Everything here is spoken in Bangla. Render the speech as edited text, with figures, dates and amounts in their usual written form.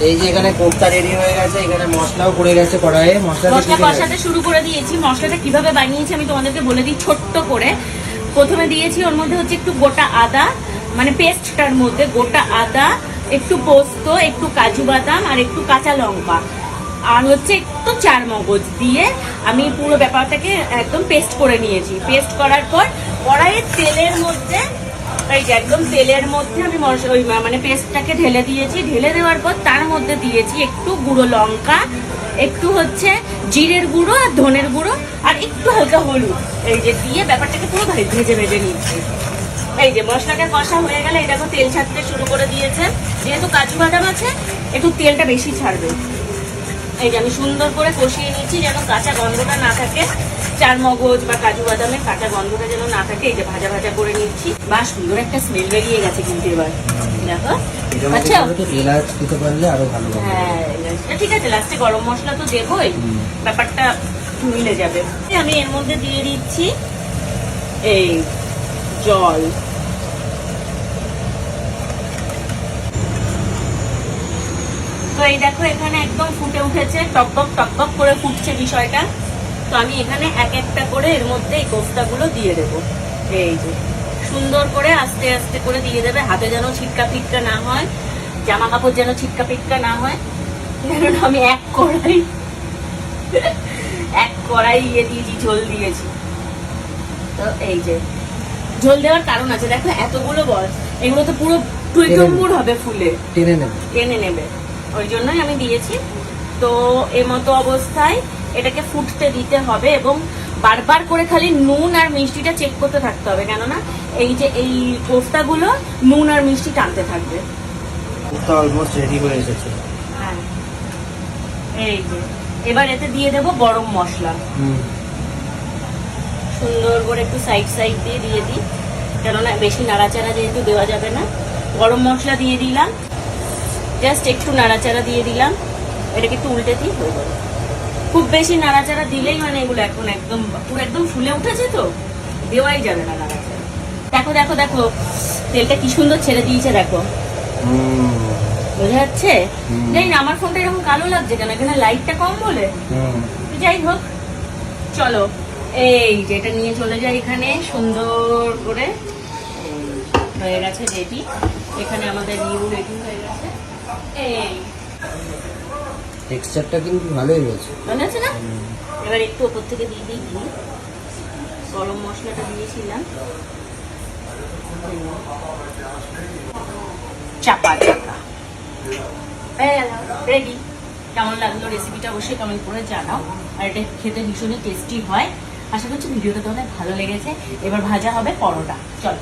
এই যে এখানে কোফতা রেডি হয়ে গেছে, এখানে মশলাও পড়ে গেছে কড়াইয়ে। মশলা কষাতে শুরু করে দিয়েছি। মশলাটা কিভাবে বানিয়েছি আমি তোমাদেরকে বলে দিই ছোট্ট করে। প্রথমে দিয়েছি ওর মধ্যে হচ্ছে একটু গোটা আদা, মানে পেস্টটার মধ্যে গোটা আদা, একটু পোস্ত, একটু কাজু বাদাম আর একটু কাঁচা লঙ্কা আর হচ্ছে একটু চার মগজ দিয়ে আমি পুরো ব্যাপারটাকে একদম পেস্ট করে নিয়েছি। পেস্ট করার পর কড়াইয়ের তেলের মধ্যে, এই যে একদম তেলের মধ্যে আমি ওই মানে পেস্টটাকে ঢেলে দিয়েছি। ঢেলে দেওয়ার পর তার মধ্যে দিয়েছি একটু গুঁড়ো লঙ্কা, একটু হচ্ছে জিরের গুঁড়ো আর ধনের গুঁড়ো আর একটু হালকা হলুদ, এই যে দিয়ে ব্যাপারটাকে পুরো ভেজে ভেজে নিচ্ছি। এই যে মশলাটা কষা হয়ে গেলে এই দেখো তেল ছাড়তে শুরু করে দিয়েছে। যেহেতু কাজু বাদাম আছে একটু তেলটা বেশি ছাড়বে। এই যে আমি সুন্দর করে কষিয়ে নিচ্ছি যেন কাঁচা গন্ধটা না থাকে, চার মগজ বা কাজু বাদামের কাঁচা গন্ধটা যেন না থাকে। এই যে ভাজা ভাজা করে নিচ্ছি। বা সুন্দর একটা স্মেল বেরিয়ে গেছে কিন্তু এবার দেখো। আচ্ছা হ্যাঁ ঠিক আছে, লাস্টে গরম মশলা তো দেবোই, ব্যাপারটা মিলে যাবে। আমি এর মধ্যে দিয়ে দিচ্ছি এই জল। তো এই দেখো এখানে একদম ফুটে উঠেছে, টকবক করে ফুটছে বিষয়টা। তো আমি এখানে এক একটা করে এর মধ্যে এই কোফতাগুলো দিয়ে দেবো। এই যে সুন্দর করে আস্তে আস্তে করে দিয়ে দেবে, হাতে যেন ছিটকা পিটকা না হয়, জামা কাপড় যেন ছিটকা পিটকা না হয়। আমি এক কড়াই দিয়েছি, ঝোল দিয়েছি। তো এই যে ঝোল দেওয়ার কারণ আছে, দেখো এতগুলো বল, এগুলো তো পুরো টুইটুম্বুর হবে, ফুলে টেনে নেবে, ওই জন্যই আমি দিয়েছি। তো এই মতো অবস্থায় এটাকে ফুটতে দিতে হবে এবং বারবার করে খালি নুন আর মিষ্টিটা চেক করতে থাকতে হবে, কেননা এই যে এই কোফতাগুলো নুন আর মিষ্টি টানতে থাকবে। কোফতা অলমোস্ট রেডি হয়ে এসেছে। হ্যাঁ এই যে এবার এতে দিয়ে দেবো গরম মশলা। সুন্দর করে একটু সাইড দিয়ে দিই, কেননা বেশি নাড়াচাড়া যেহেতু দেওয়া যাবে না। গরম মশলা দিয়ে দিলাম, জাস্ট একটু নাড়াচাড়া দিয়ে দিলাম। এটাকে একটু উল্টে দিই, হয়ে গেল। খুব বেশি নাড়াচাড়া দিলেই মানে এগুলো এখন একদম পুরো একদম ফুলে উঠেছে, তো দেওয়াই যাবে না নাড়াচাড়া। দেখো দেখো দেখো তেলটা কি সুন্দর ছেড়ে দিয়েছে, দেখো বোঝা যাচ্ছে। জানি না আমার ফোনটা এরকম কালো লাগছে কেন, এখানে লাইটটা কম বলে। যাই হোক চলো এই যেটা নিয়ে চলে যায় এখানে সুন্দর করে হয়ে গেছে রেডি। এখানে আমাদের নিউ রেডি হয়ে গেছে। এই টেক্সচারটা কিন্তু ভালোই হয়েছে, ভালো আছে না? এবার একটু উপর থেকে দিয়ে দিই ঘি, গরম মশলাটা দিয়েছিলাম, চাপা রেডি। কেমন লাগলো রেসিপিটা অবশ্যই কমেন্ট করে জানাও। আর এটা খেতে ভীষণই টেস্টি হয়। আশা করছি ভিডিওটা তোমাদের ভালো লেগেছে। এবার ভাজা হবে পরোটা, চলো।